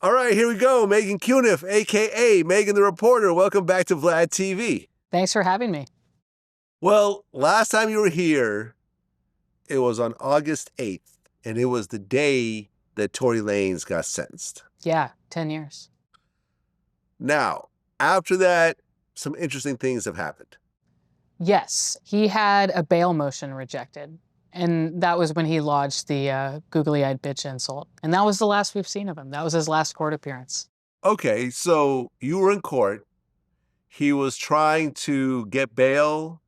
All right, here we go. Meghann Cuniff, a.k.a. Meghann the Reporter. Welcome back to VladTV. Thanks for having me. Well, last time you were here, it was on August 8th, and it was the day that Tory Lanez got sentenced. Yeah, 10 years. Now, after that, some interesting things have happened. Yes, he had a bail motion rejected. And that was when he lodged the googly-eyed bitch insult. And that was the last we've seen of him. That was his last court appearance. Okay, so you were in court. He was trying to get bail.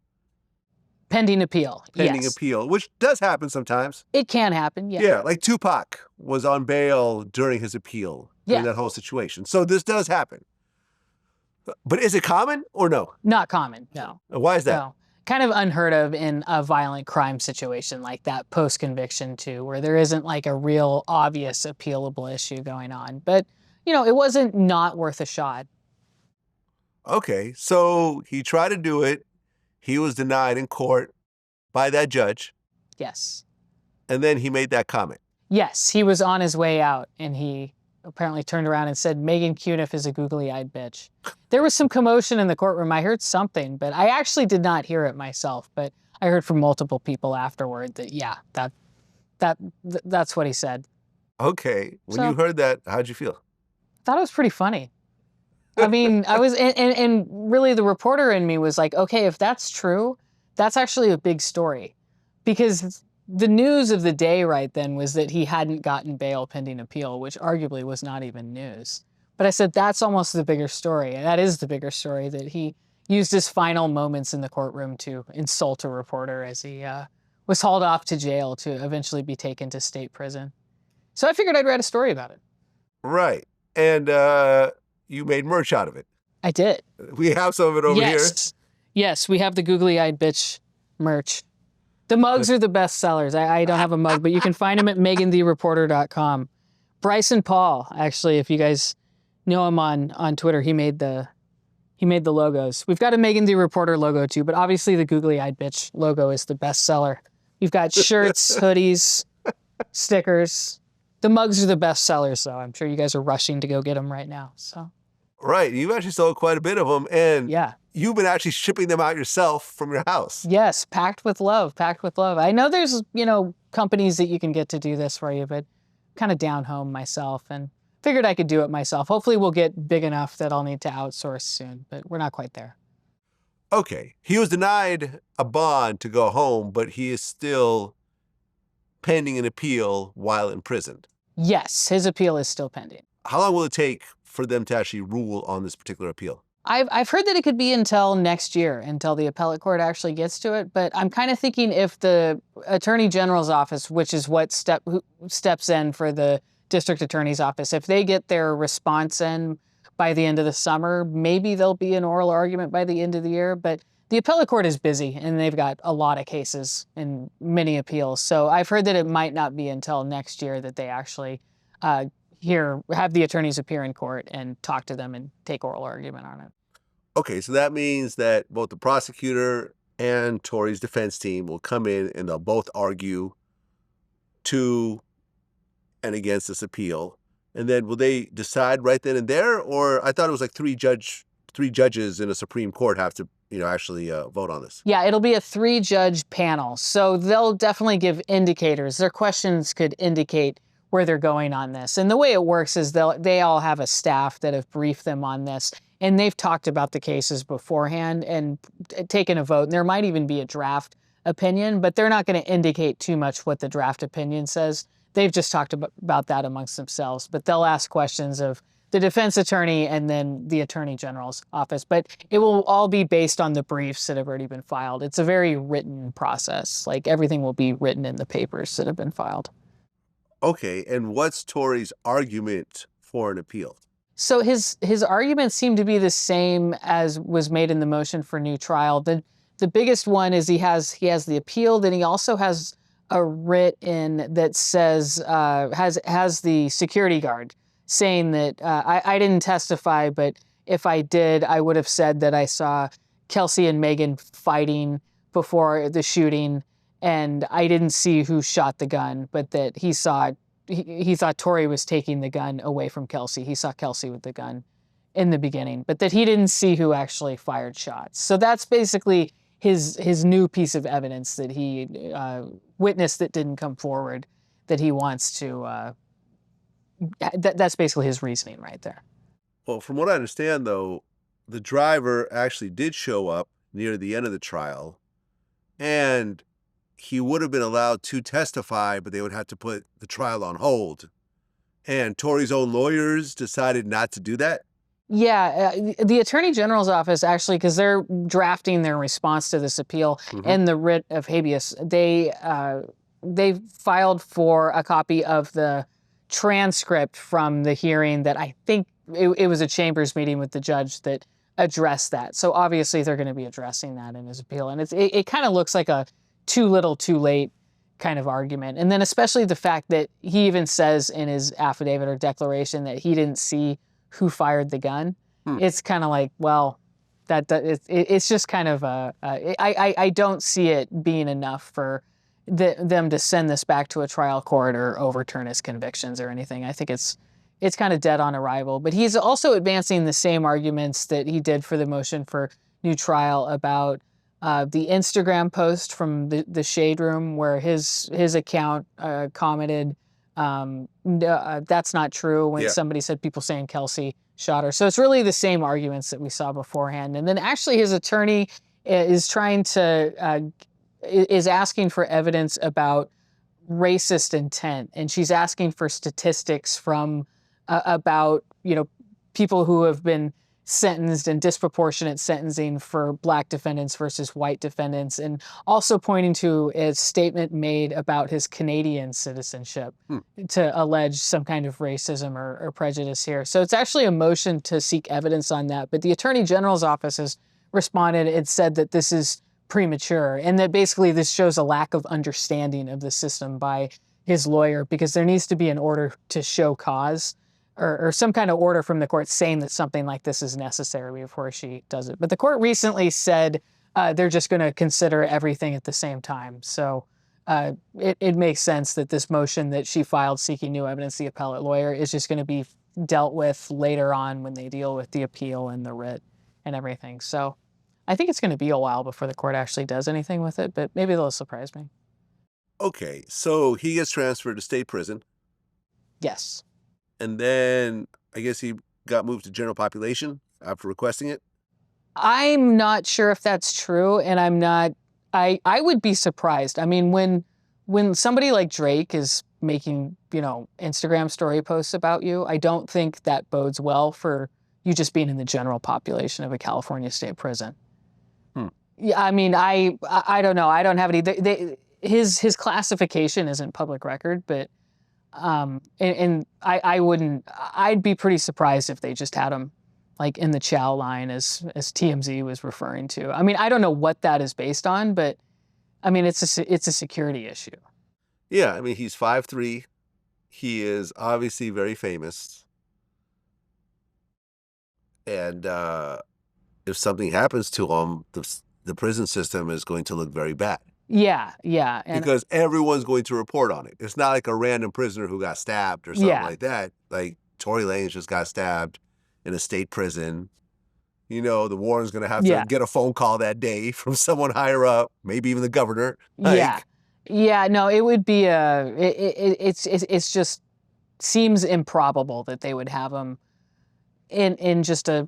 Pending appeal, Pending yes. appeal, which does happen sometimes. It can happen, yeah. Yeah, like Tupac was on bail during his appeal, during that whole situation. So this does happen. But is it common or no? Not common, no. Why is that? No. Kind of unheard of in a violent crime situation like that, post-conviction too, where there isn't like a real obvious appealable issue going on. But, you know, it wasn't not worth a shot. Okay, so he tried to do it. He was denied in court by that judge. Yes. And then he made that comment. Yes, he was on his way out and he apparently turned around and said, Meghann Cuniff is a googly-eyed bitch. There was some commotion in the courtroom. I heard something, but I actually did not hear it myself. But I heard from multiple people afterward that, yeah, that's what he said. Okay. When you heard that, how'd you feel? I thought it was pretty funny. I mean, I was, and really the reporter in me was like, okay, if that's true, that's actually a big story. Because the news of the day right then was that he hadn't gotten bail pending appeal, which arguably was not even news. But I said, that's almost the bigger story. And that is the bigger story, that he used his final moments in the courtroom to insult a reporter as he was hauled off to jail to eventually be taken to state prison. So I figured I'd write a story about it. Right. And you made merch out of it. I did. We have some of it over here. Yes, we have the googly-eyed bitch merch. The mugs are the best sellers. I don't have a mug, but you can find them at meganthereporter.com. Bryson Paul, actually, if you guys know him on Twitter, he made the logos. We've got a Meghann the Reporter logo too, but obviously the googly-eyed bitch logo is the best seller. We've got shirts, hoodies, stickers. The mugs are the best sellers, though. I'm sure you guys are rushing to go get them right now. So. Right. You've actually sold quite a bit of them, and yeah. You've been actually shipping them out yourself from your house. Yes, packed with love, packed with love. I know there's, companies that you can get to do this for you, but kind of down home myself and figured I could do it myself. Hopefully we'll get big enough that I'll need to outsource soon, but we're not quite there. Okay. He was denied a bond to go home, but he is still pending an appeal while imprisoned. Yes, his appeal is still pending. How long will it take for them to actually rule on this particular appeal? I've heard that it could be until next year, until the appellate court actually gets to it. But I'm kind of thinking if the Attorney General's office, which is what steps in for the district attorney's office, if they get their response in by the end of the summer, maybe there'll be an oral argument by the end of the year. But the appellate court is busy and they've got a lot of cases and many appeals. So I've heard that it might not be until next year that they actually have the attorneys appear in court and talk to them and take oral argument on it. Okay, so that means that both the prosecutor and Tory's defense team will come in and they'll both argue to and against this appeal. And then will they decide right then and there? Or I thought it was like three judges in a Supreme Court have to, actually vote on this. Yeah, it'll be a 3-judge panel. So they'll definitely give indicators. Their questions could indicate where they're going on this. And the way it works is they all have a staff that have briefed them on this. And they've talked about the cases beforehand and taken a vote. And there might even be a draft opinion, but they're not going to indicate too much what the draft opinion says. They've just talked about that amongst themselves. But they'll ask questions of the defense attorney and then the Attorney General's office. But it will all be based on the briefs that have already been filed. It's a very written process. Like everything will be written in the papers that have been filed. Okay, and what's Tory's argument for an appeal? So his arguments seem to be the same as was made in the motion for new trial. The biggest one is he has the appeal, then he also has a writ in that says has the security guard saying that I didn't testify, but if I did, I would have said that I saw Kelsey and Meghann fighting before the shooting, and I didn't see who shot the gun, but that he saw he thought Tory was taking the gun away from Kelsey. He saw Kelsey with the gun in the beginning, but that he didn't see who actually fired shots. So that's basically his new piece of evidence that he witnessed that didn't come forward, that he wants to. That's basically his reasoning right there. Well, from what I understand, though, the driver actually did show up near the end of the trial, and he would have been allowed to testify, but they would have to put the trial on hold. And Tory's own lawyers decided not to do that. Yeah, the Attorney General's office actually, because they're drafting their response to this appeal and the writ of habeas, they filed for a copy of the transcript from the hearing that I think it was a chambers meeting with the judge that addressed that. So obviously they're going to be addressing that in his appeal, and it kind of looks like a too little, too late kind of argument. And then especially the fact that he even says in his affidavit or declaration that he didn't see who fired the gun. It's kind of like, well, it's just kind of I don't see it being enough for them to send this back to a trial court or overturn his convictions or anything. I think it's kind of dead on arrival. But he's also advancing the same arguments that he did for the motion for new trial about the Instagram post from the Shade Room where his account commented, that's not true, when somebody said people saying Kelsey shot her. So it's really the same arguments that we saw beforehand. And then actually his attorney is trying to is asking for evidence about racist intent, and she's asking for statistics from about people who have been sentenced in disproportionate sentencing for Black defendants versus white defendants, and also pointing to a statement made about his Canadian citizenship to allege some kind of racism or prejudice here. So it's actually a motion to seek evidence on that. But the Attorney General's office has responded and said that this is premature, and that basically this shows a lack of understanding of the system by his lawyer, because there needs to be an order to show cause, or some kind of order from the court saying that something like this is necessary before she does it. But the court recently said they're just going to consider everything at the same time. So it makes sense that this motion that she filed seeking new evidence, the appellate lawyer, is just going to be dealt with later on when they deal with the appeal and the writ and everything. So I think it's going to be a while before the court actually does anything with it, but maybe they'll surprise me. Okay, so he gets transferred to state prison. Yes. And then I guess he got moved to general population after requesting it. I'm not sure if that's true, and I would be surprised. I mean, when somebody like Drake is making, Instagram story posts about you, I don't think that bodes well for you just being in the general population of a California state prison. Yeah, I mean, I don't know. I don't have any. His classification isn't public record, but and I wouldn't. I'd be pretty surprised if they just had him like in the chow line, as TMZ was referring to. I mean, I don't know what that is based on, but I mean, it's a security issue. Yeah, I mean, he's 5'3". He is obviously very famous, and if something happens to him, the prison system is going to look very bad. Yeah. And because everyone's going to report on it. It's not like a random prisoner who got stabbed or something like that. Like Tory Lanez just got stabbed in a state prison. The warden's going to have to get a phone call that day from someone higher up, maybe even the governor. Yeah, no, it would be it's just seems improbable that they would have him in just a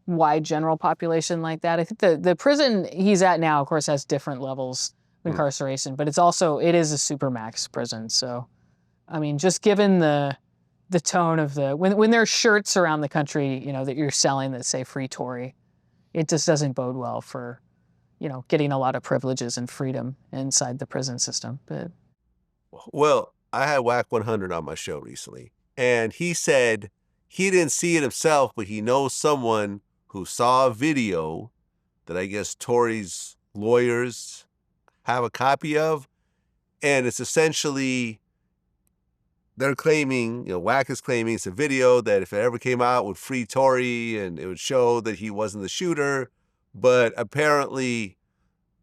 wide general population like that. I think the prison he's at now, of course, has different levels of incarceration, but it is a supermax prison. So, I mean, just given the tone of when there are shirts around the country, that you're selling that say "Free Tory," it just doesn't bode well for, getting a lot of privileges and freedom inside the prison system. But well, I had Whack 100 on my show recently, and he said he didn't see it himself, but he knows someone who saw a video that I guess Tory's lawyers have a copy of, and it's essentially, they're claiming, Whack is claiming it's a video that if it ever came out would free Tory and it would show that he wasn't the shooter, but apparently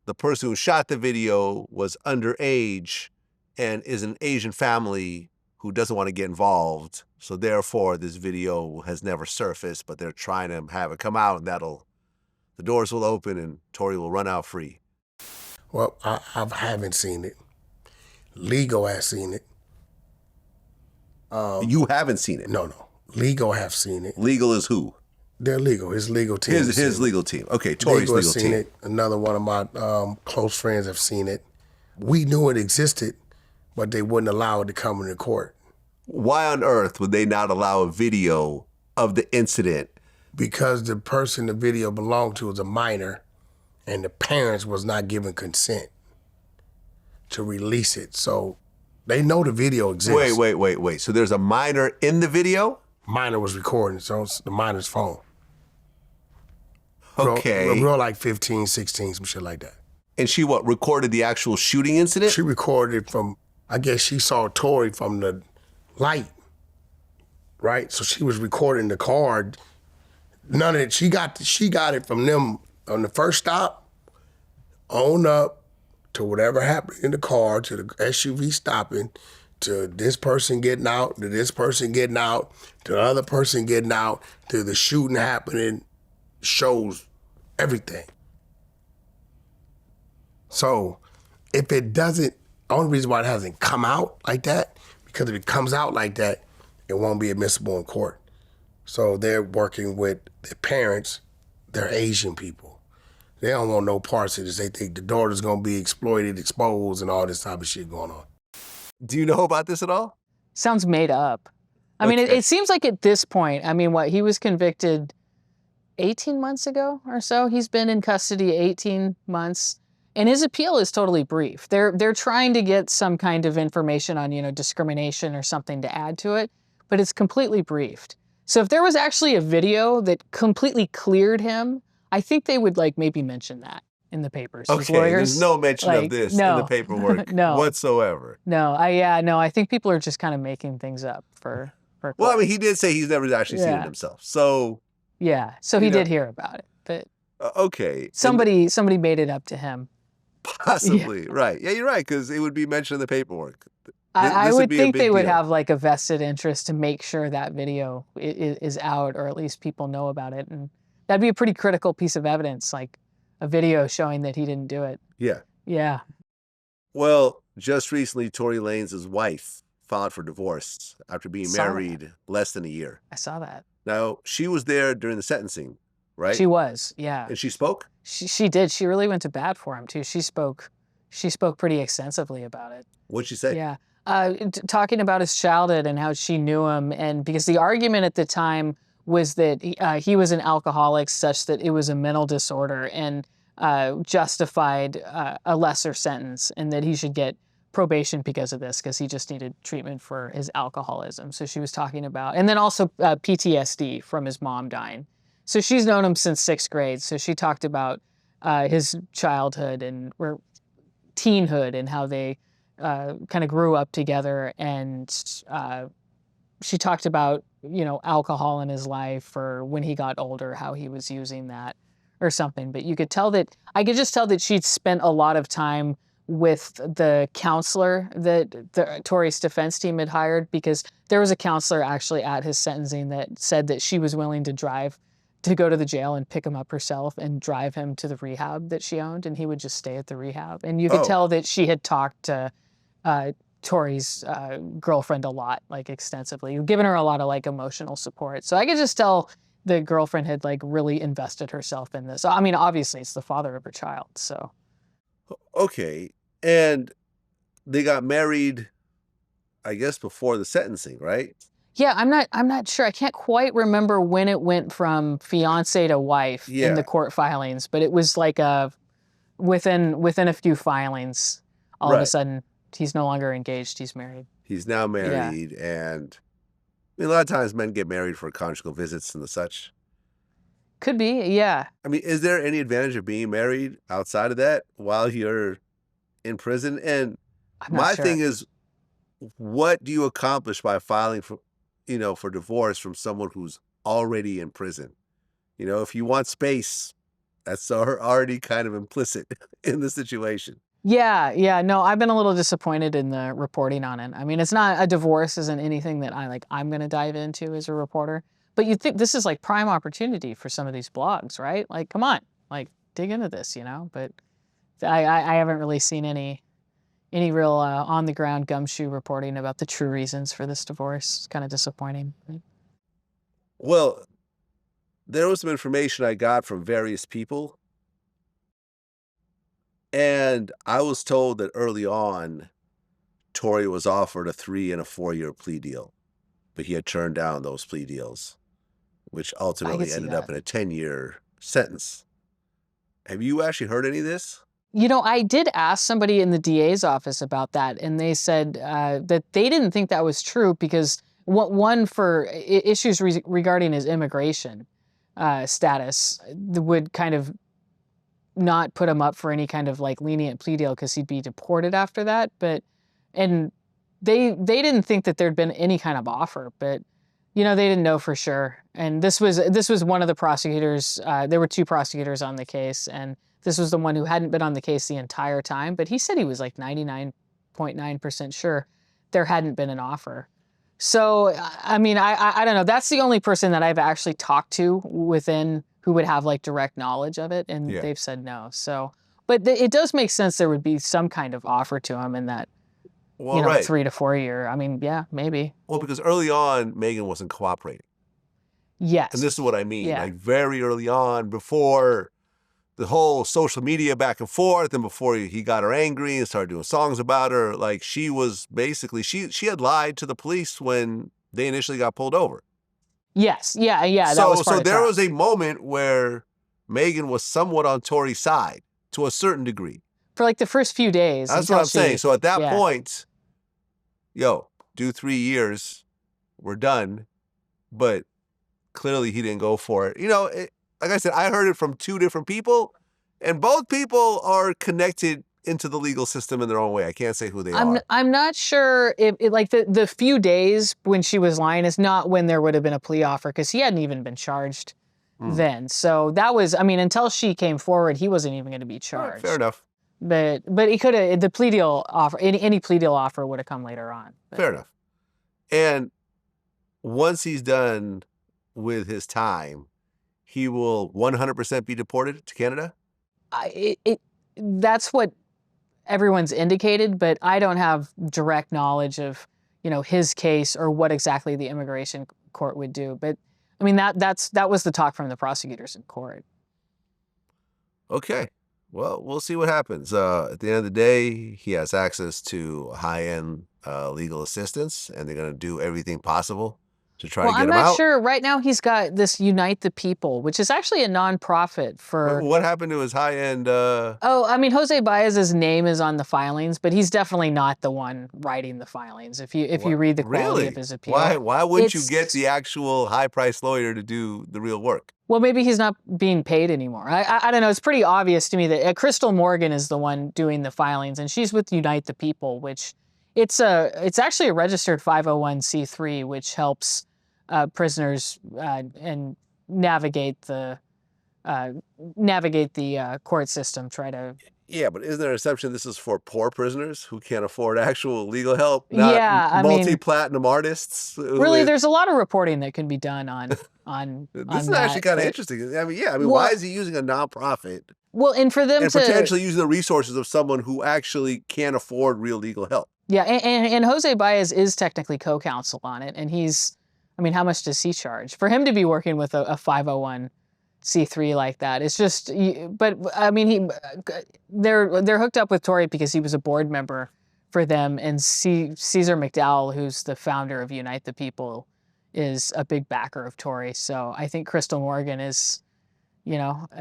the person who shot the video was underage and is an Asian family who doesn't want to get involved. So therefore, this video has never surfaced, but they're trying to have it come out, and the doors will open and Tory will run out free. Well, I haven't seen it. Legal has seen it. You haven't seen it? No. Legal have seen it. Legal is who? They're legal. His legal team. His legal team. Okay, Tory's legal seen team. It. Another one of my close friends have seen it. We knew it existed, but they wouldn't allow it to come into court. Why on earth would they not allow a video of the incident? Because the person the video belonged to was a minor, and the parents was not given consent to release it. So they know the video exists. Wait. So there's a minor in the video? Minor was recording, so it's the minor's phone. Okay. Real like 15, 16, some shit like that. And she recorded the actual shooting incident? She recorded it from, I guess she saw Tory from the light, right? So she was recording the car. None of it, she got it from them on the first stop, on up to whatever happened in the car, to the SUV stopping, to this person getting out, to this person getting out, to the other person getting out, to the shooting happening, shows everything. So if it doesn't, the only reason why it hasn't come out like that, because if it comes out like that, it won't be admissible in court. So they're working with their parents, they're Asian people. They don't want no parts of this. They think the daughter's gonna be exploited, exposed, and all this type of shit going on. Do you know about this at all? Sounds made up. I mean, it seems like at this point, I mean, he was convicted 18 months ago or so? He's been in custody 18 months. And his appeal is totally brief. They're trying to get some kind of information on, discrimination or something to add to it, but it's completely briefed. So if there was actually a video that completely cleared him, I think they would maybe mention that in the papers. Okay, his lawyers, there's no mention of this in the paperwork whatsoever. No, I think people are just kind of making things up for Well, I mean, he did say he's never actually seen it himself. So yeah, so he did hear about it, but okay, somebody made it up to him. Possibly, right. Yeah, you're right, because it would be mentioned in the paperwork. I would think they would have a vested interest to make sure that video is out, or at least people know about it. And that'd be a pretty critical piece of evidence, like a video showing that he didn't do it. Yeah. Yeah. Well, just recently, Tory Lanez's wife filed for divorce after being married less than a year. I saw that. Now, she was there during the sentencing, right? She was, yeah. And she spoke? She did. She really went to bat for him, too. She spoke pretty extensively about it. What'd she say? Yeah. Talking about his childhood and how she knew him. And because the argument at the time was that he was an alcoholic such that it was a mental disorder and justified a lesser sentence, and that he should get probation because of this, because he just needed treatment for his alcoholism. So she was talking about, and then also PTSD from his mom dying. So she's known him since 6th grade. So she talked about his childhood and teenhood and how they kind of grew up together. And she talked about, alcohol in his life, or when he got older, how he was using that or something. But I could just tell that she'd spent a lot of time with the counselor that the Tory's defense team had hired, because there was a counselor actually at his sentencing that said that she was willing to drive to go to the jail and pick him up herself and drive him to the rehab that she owned, and he would just stay at the rehab. And you could tell that she had talked to Tory's girlfriend a lot, extensively, giving her a lot of emotional support. So I could just tell the girlfriend had really invested herself in this. I mean, obviously it's the father of her child, so. Okay. And they got married, I guess, before the sentencing, right? Yeah, I'm not sure. I can't quite remember when it went from fiance to wife in the court filings, but it was within a few filings, all of a sudden he's no longer engaged, he's married. He's now married, and I mean, a lot of times men get married for conjugal visits and the such. Could be, yeah. I mean, is there any advantage of being married outside of that while you're in prison? And my thing is, what do you accomplish by filing for divorce from someone who's already in prison? If you want space, that's already kind of implicit in the situation. Yeah. No, I've been a little disappointed in the reporting on it. I mean, it's not a divorce isn't anything that I'm going to dive into as a reporter. But you'd think this is like prime opportunity for some of these blogs, right? Like, come on, like dig into this, you know? But I haven't really seen any real on the ground gumshoe reporting about the true reasons for this divorce. It's kind of disappointing. Well, there was some information I got from various people, and I was told that early on, Tory was offered a 3 and a 4-year plea deal, but he had turned down those plea deals, which I could ultimately see ended that. up in a 10-year sentence. Have you actually heard any of this? You know, I did ask somebody in the DA's office about that, and they said that they didn't think that was true because one for issues regarding his immigration status would kind of not put him up for any kind of like lenient plea deal because he'd be deported after that. But and they didn't think that there'd been any kind of offer, but you know they didn't know for sure. And this was one of the prosecutors. There were two prosecutors on the case, and this was the one who hadn't been on the case the entire time. But he said he was like 99.9% sure there hadn't been an offer. So I mean I don't know. That's the only person that I've actually talked to within who would have like direct knowledge of it, and Yeah. they've said no. So, but it does make sense there would be some kind of offer to him in that, Well, right. 3 to 4 year. I mean, yeah, maybe. Well, because early on, Meghann wasn't cooperating. Yes. And this is what I mean. Yeah. Like very early on, before the whole social media back and forth, and before he got her angry and started doing songs about her, like she was basically, she had lied to the police when they initially got pulled over. Yes. Yeah. That So, was part of there trial. was a moment where Meghann was somewhat on Tory's side to a certain degree. For like the first few days. That's what I'm saying. So at that yeah. point, do 3 years, we're done. But clearly he didn't go for it. Like I said, I heard it from two different people, and both people are connected into the legal system in their own way. I can't say who they are. I'm not sure if like the few days when she was lying is not when there would have been a plea offer because he hadn't even been charged then. So that was, I mean, until she came forward, he wasn't even going to be charged. Right, fair enough. But he could have, the plea deal offer, any plea deal offer would have come later on. But. Fair enough. And once he's done with his time, he will 100% be deported to Canada? That's what everyone's indicated, but I don't have direct knowledge of, his case or what exactly the immigration court would do. But I mean, that was the talk from the prosecutors in court. Okay. Well, we'll see what happens. At the end of the day, he has access to high-end legal assistance, and they're going to do everything possible to try to get him out. I'm not sure. Right now, he's got this Unite the People, which is actually a nonprofit for. What happened to his high-end? Oh, I mean, Jose Baez's name is on the filings, but he's definitely not the one writing the filings. If you read the quality of his appeal, why wouldn't you get the actual high-priced lawyer to do the real work? Well, maybe he's not being paid anymore. I don't know. It's pretty obvious to me that Crystal Morgan is the one doing the filings, and she's with Unite the People, which it's actually a registered 501c3, which helps prisoners and navigate the court system. Yeah, but isn't there an assumption this is for poor prisoners who can't afford actual legal help? Not multi-platinum artists. Really, there's a lot of reporting that can be done on. This is actually kind of interesting. I mean, why is he using a nonprofit? Well, and for them and potentially using the resources of someone who actually can't afford real legal help. Yeah, and Jose Baez is technically co-counsel on it, and how much does he charge for him to be working with a 501c3 like that? It's just, but I mean, they're hooked up with Tory because he was a board member for them, and Caesar McDowell, who's the founder of Unite the People, is a big backer of Tory. So I think Crystal Morgan is,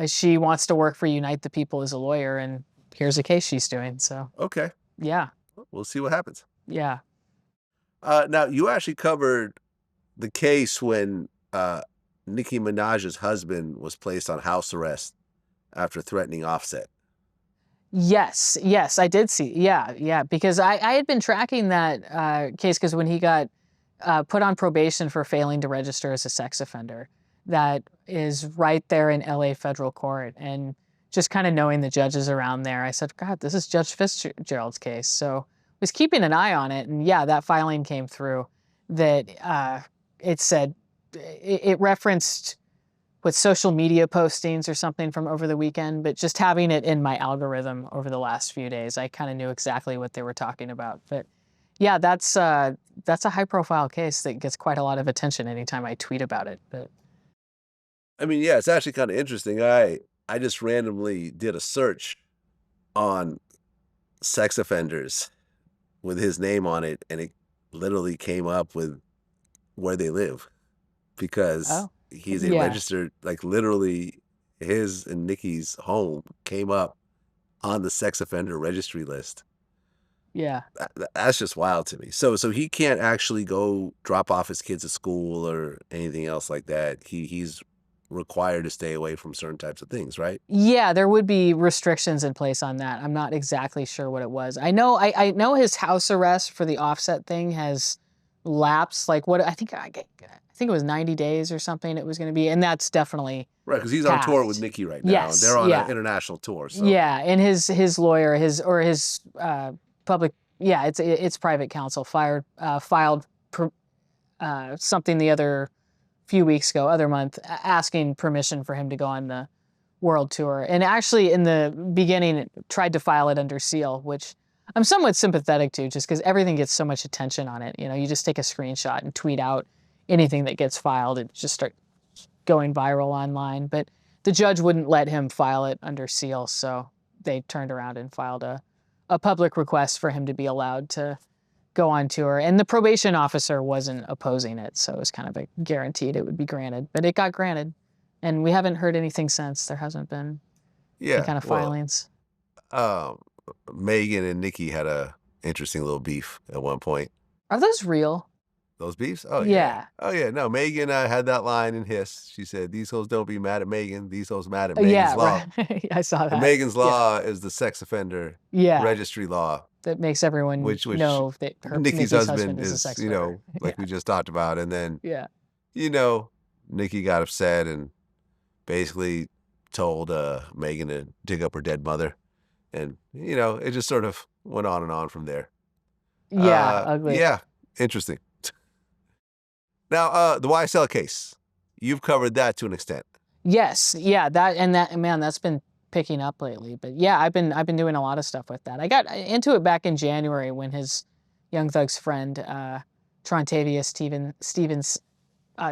she wants to work for Unite the People as a lawyer, and here's a case she's doing. So okay, yeah, we'll see what happens. Yeah. Now you actually covered the case when Nicki Minaj's husband was placed on house arrest after threatening Offset. Yes, I did see. Yeah, because I had been tracking that case because when he got put on probation for failing to register as a sex offender, that is right there in LA federal court. And just kind of knowing the judges around there, I said, God, this is Judge Fitzgerald's case. So I was keeping an eye on it. And yeah, that filing came through that it said, it referenced with social media postings or something from over the weekend, but just having it in my algorithm over the last few days, I kind of knew exactly what they were talking about. But yeah, that's a high profile case that gets quite a lot of attention anytime I tweet about it. But I mean, yeah, it's actually kind of interesting. I just randomly did a search on sex offenders with his name on it, and it literally came up with where they live because he's a registered, like literally his and Nicki's home came up on the sex offender registry list. Yeah. That's just wild to me. So he can't actually go drop off his kids at school or anything else like that. He's required to stay away from certain types of things, right? Yeah, there would be restrictions in place on that. I'm not exactly sure what it was. I know his house arrest for the Offset thing has lapsed. Like what I think it was 90 days or something it was going to be, and that's definitely right, because he's on tour with Nicki right now. Yes, and they're on an international tour. So. Yeah, and his lawyer, his public, it's private counsel filed something the other other month, asking permission for him to go on the world tour. And actually, in the beginning, tried to file it under seal, which I'm somewhat sympathetic to, just because everything gets so much attention on it. You know, you just take a screenshot and tweet out anything that gets filed, it just starts going viral online. But the judge wouldn't let him file it under seal, so they turned around and filed a public request for him to be allowed to go on tour. And the probation officer wasn't opposing it, so it was kind of a guaranteed it would be granted. But it got granted, and we haven't heard anything since. There hasn't been any kind of filings. Meghann and Nicki had a interesting little beef at one point. Are those real? Those beefs? Oh, yeah. Oh, yeah. No, Meghann had that line in Hiss. She said, these hoes don't be mad at Meghann. These hoes mad at Megann's law. Right. I saw that. And Megann's law is the sex offender registry law. That makes everyone know that Nicki's husband is a sex offender. Like we just talked about. And then, Nicki got upset and basically told Meghann to dig up her dead mother. And, it just sort of went on and on from there. Yeah, ugly. Yeah, interesting. Now, the YSL case, you've covered that to an extent. Yes, yeah, that's been picking up lately. But yeah, I've been doing a lot of stuff with that. I got into it back in January when his Young Thug's friend, Trontavia Stevens,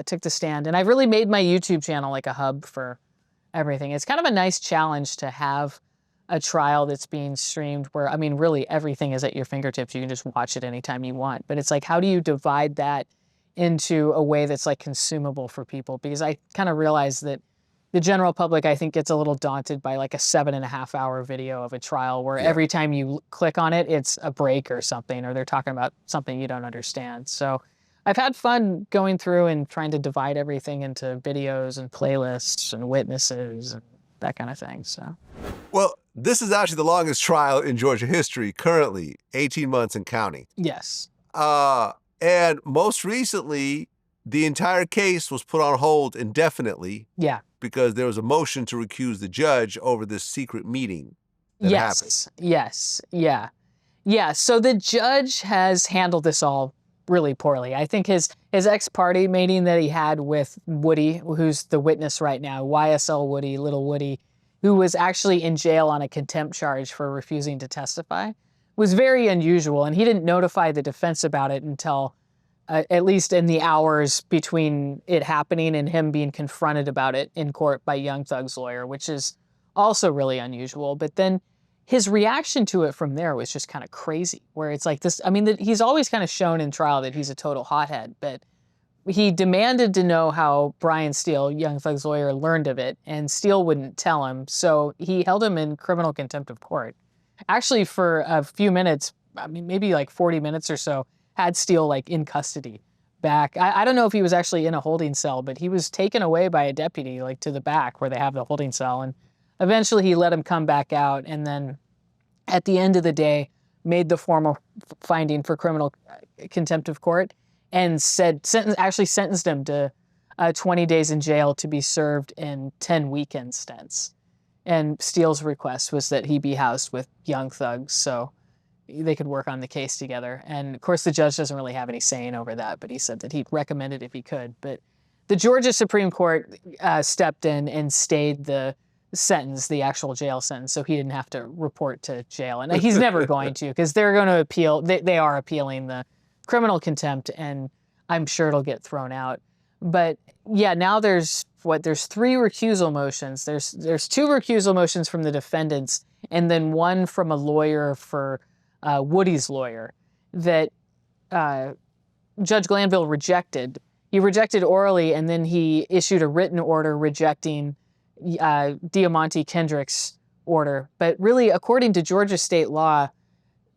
took the stand. And I've really made my YouTube channel like a hub for everything. It's kind of a nice challenge to have a trial that's being streamed where, I mean, really everything is at your fingertips. You can just watch it anytime you want. But it's like, how do you divide that into a way that's like consumable for people? Because I kind of realized that the general public, I think, gets a little daunted by like a 7.5 hour video of a trial where every time you click on it, it's a break or something, or they're talking about something you don't understand. So I've had fun going through and trying to divide everything into videos and playlists and witnesses and that kind of thing. So, well, this is actually the longest trial in Georgia history currently, 18 months and counting. Yes. And most recently, the entire case was put on hold indefinitely. Yeah. Because there was a motion to recuse the judge over this secret meeting that happened. Yes. Yeah. Yeah. So the judge has handled this all really poorly. I think his ex-parte meeting that he had with Woody, who's the witness right now, YSL Woody, Little Woody, who was actually in jail on a contempt charge for refusing to testify, was very unusual. And he didn't notify the defense about it until at least in the hours between it happening and him being confronted about it in court by Young Thug's lawyer, which is also really unusual. But then his reaction to it from there was just kind of crazy, where it's like this. I mean, he's always kind of shown in trial that he's a total hothead, but he demanded to know how Brian Steele, Young Thug's lawyer, learned of it, and Steele wouldn't tell him. So he held him in criminal contempt of court. Actually, for a few minutes, I mean, maybe like 40 minutes or so, had Steele like in custody back. I don't know if he was actually in a holding cell, but he was taken away by a deputy like to the back where they have the holding cell. And eventually he let him come back out. And then at the end of the day, made the formal finding for criminal contempt of court and actually sentenced him to 20 days in jail to be served in 10 weekend stints. And Steele's request was that he be housed with Young Thug so they could work on the case together. And of course, the judge doesn't really have any saying over that, but he said that he'd recommend it if he could. But the Georgia Supreme Court stepped in and stayed the sentence, the actual jail sentence, so he didn't have to report to jail. And he's never going to, because they're going to appeal. They are appealing the criminal contempt, and I'm sure it'll get thrown out. But yeah, now there's 3 recusal motions. There's 2 recusal motions from the defendants, and then 1 from a lawyer for Woody's lawyer that Judge Glanville rejected. He rejected orally, and then he issued a written order rejecting Diamante Kendrick's order. But really, according to Georgia state law,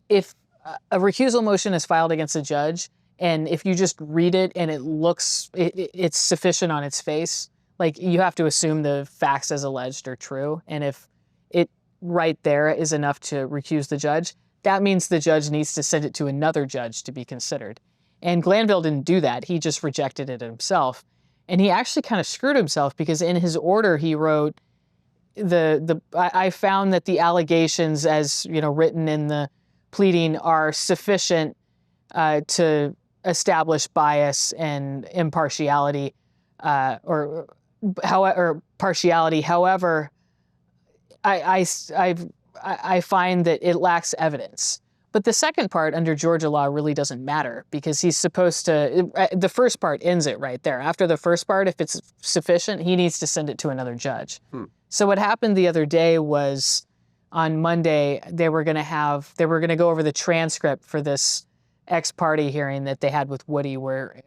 if a recusal motion is filed against a judge, and if you just read it and it's sufficient on its face, like, you have to assume the facts as alleged are true. And if it right there is enough to recuse the judge, that means the judge needs to send it to another judge to be considered. And Glanville didn't do that. He just rejected it himself. And he actually kind of screwed himself, because in his order he wrote, I found that the allegations, as written in the pleading, are sufficient to establish bias and impartiality, or partiality. However, I find that it lacks evidence. But the second part under Georgia law really doesn't matter, because he's supposed to, the first part ends it right there. After the first part, if it's sufficient, he needs to send it to another judge. So what happened the other day was, on Monday, they were going to go over the transcript for this ex-parte hearing that they had with Woody, where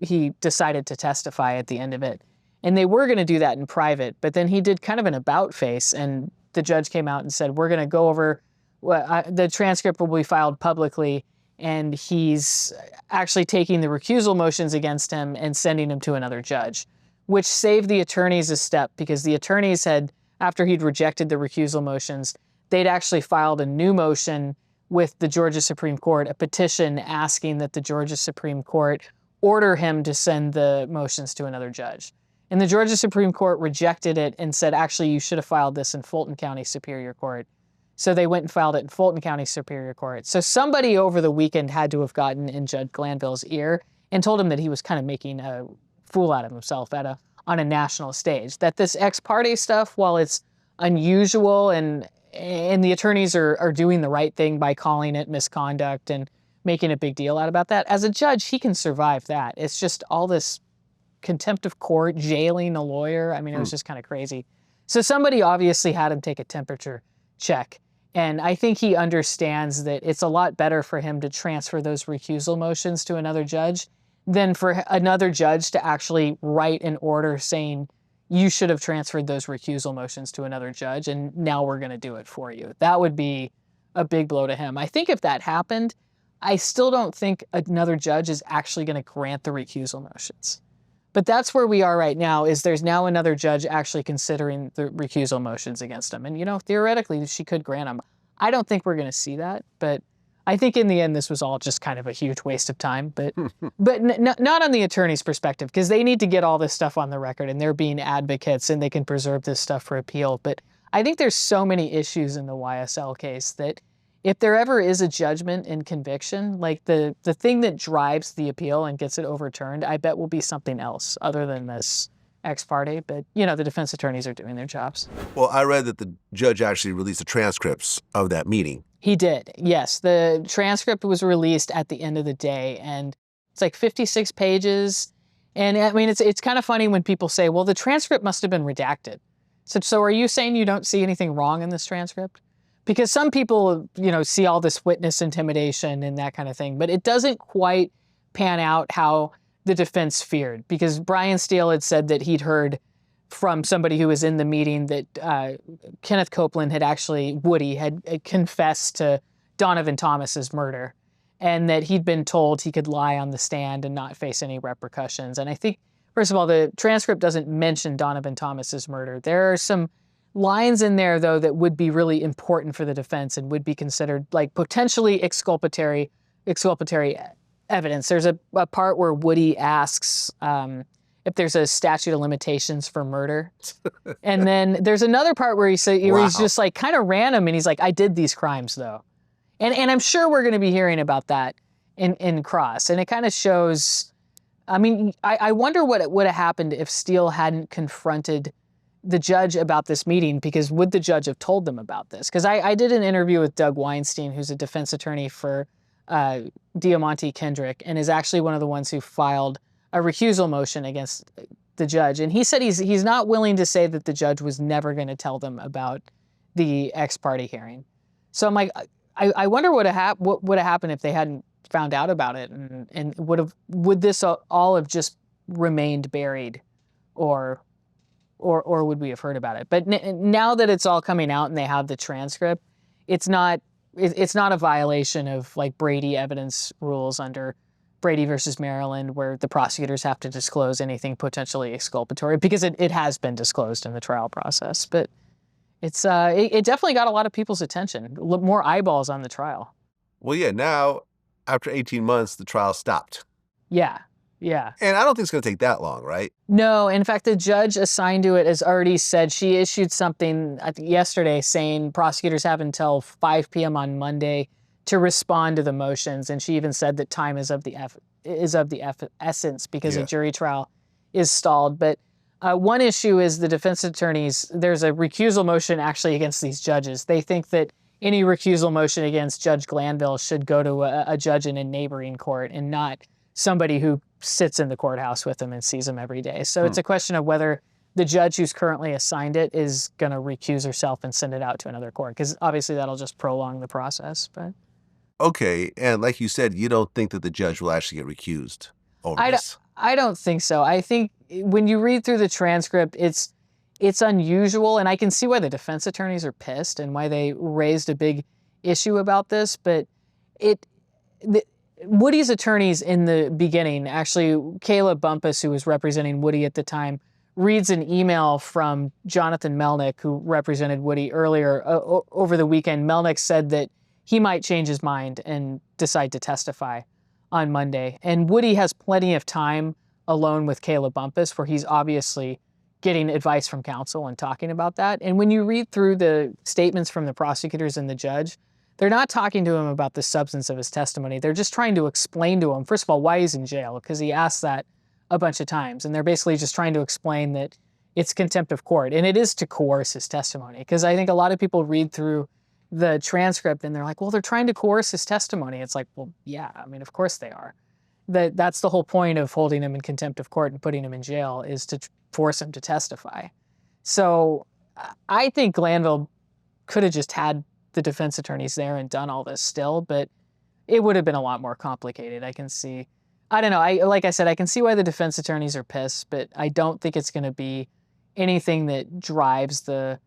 he decided to testify at the end of it. And they were going to do that in private, but then he did kind of an about face, and the judge came out and said, we're going to go over, the transcript will be filed publicly, and he's actually taking the recusal motions against him and sending them to another judge, which saved the attorneys a step, because the attorneys had, after he'd rejected the recusal motions, they'd actually filed a new motion with the Georgia Supreme Court, a petition asking that the Georgia Supreme Court order him to send the motions to another judge. And the Georgia Supreme Court rejected it and said, actually, you should have filed this in Fulton County Superior Court. So they went and filed it in Fulton County Superior Court. So somebody over the weekend had to have gotten in Judge Glanville's ear and told him that he was kind of making a fool out of himself on a national stage. That this ex parte stuff, while it's unusual and the attorneys are doing the right thing by calling it misconduct and making a big deal out about that, as a judge, he can survive that. It's just all this contempt of court, jailing a lawyer. I mean, it was just kind of crazy. So somebody obviously had him take a temperature check. And I think he understands that it's a lot better for him to transfer those recusal motions to another judge than for another judge to actually write an order saying, you should have transferred those recusal motions to another judge, and now we're going to do it for you. That would be a big blow to him. I think if that happened, I still don't think another judge is actually going to grant the recusal motions. But that's where we are right now, is there's now another judge actually considering the recusal motions against him. And, theoretically, she could grant them. I don't think we're going to see that, but I think in the end, this was all just kind of a huge waste of time, but not on the attorney's perspective, because they need to get all this stuff on the record, and they're being advocates, and they can preserve this stuff for appeal. But I think there's so many issues in the YSL case that if there ever is a judgment and conviction, like the thing that drives the appeal and gets it overturned, I bet will be something else other than this ex parte. But, the defense attorneys are doing their jobs. Well, I read that the judge actually released the transcripts of that meeting. He did, yes. The transcript was released at the end of the day, and it's like 56 pages. And I mean, it's kind of funny when people say, well, the transcript must have been redacted. So are you saying you don't see anything wrong in this transcript? Because some people, see all this witness intimidation and that kind of thing, but it doesn't quite pan out how the defense feared. Because Brian Steele had said that he'd heard from somebody who was in the meeting that Kenneth Copeland Woody had confessed to Donovan Thomas's murder, and that he'd been told he could lie on the stand and not face any repercussions. And I think, first of all, the transcript doesn't mention Donovan Thomas's murder. There are some lines in there, though, that would be really important for the defense and would be considered like potentially exculpatory evidence. There's a part where Woody asks if there's a statute of limitations for murder. And then there's another part where he's just like kind of random, and he's like, I did these crimes though. And I'm sure we're going to be hearing about that in cross. And it kind of shows, I mean, I wonder what would have happened if Steele hadn't confronted the judge about this meeting, because would the judge have told them about this? Because I did an interview with Doug Weinstein, who's a defense attorney for Diamante Kendrick, and is actually one of the ones who filed a recusal motion against the judge. And he said he's not willing to say that the judge was never going to tell them about the ex-parte hearing. So I'm like, I wonder what would have happened if they hadn't found out about it, and would this all have just remained buried, or would we have heard about it? But now that it's all coming out and they have the transcript, it's not a violation of like Brady evidence rules under Brady versus Maryland, where the prosecutors have to disclose anything potentially exculpatory, because it has been disclosed in the trial process. But it definitely got a lot of people's attention, more eyeballs on the trial. Well, yeah, now after 18 months, the trial stopped. Yeah. Yeah. And I don't think it's going to take that long, right? No. In fact, the judge assigned to it has already said, she issued something I think yesterday saying prosecutors have until 5 p.m. on Monday to respond to the motions. And she even said that time is of the essence, because a jury trial is stalled. But one issue is the defense attorneys, there's a recusal motion actually against these judges. They think that any recusal motion against Judge Glanville should go to a judge in a neighboring court, and not somebody who sits in the courthouse with them and sees them every day. So it's a question of whether the judge who's currently assigned it is going to recuse herself and send it out to another court, because obviously that'll just prolong the process. But okay, and like you said, you don't think that the judge will actually get recused over this? I don't think so. I think when you read through the transcript, it's unusual, and I can see why the defense attorneys are pissed and why they raised a big issue about this. But Woody's attorneys in the beginning, actually, Kayla Bumpus, who was representing Woody at the time, reads an email from Jonathan Melnick, who represented Woody earlier over the weekend. Melnick said that he might change his mind and decide to testify on Monday. And Woody has plenty of time alone with Kayla Bumpus, where he's obviously getting advice from counsel and talking about that. And when you read through the statements from the prosecutors and the judge, they're not talking to him about the substance of his testimony. They're just trying to explain to him, first of all, why he's in jail, because he asked that a bunch of times. And they're basically just trying to explain that it's contempt of court. And it is to coerce his testimony, because I think a lot of people read through the transcript and they're like, well, they're trying to coerce his testimony. It's like, well, yeah, I mean, of course they are. That's the whole point of holding him in contempt of court and putting him in jail, is to force him to testify. So I think Glanville could have just had the defense attorneys there and done all this still, but it would have been a lot more complicated. I can see, I don't know. Like I said, I can see why the defense attorneys are pissed, but I don't think it's going to be anything that drives the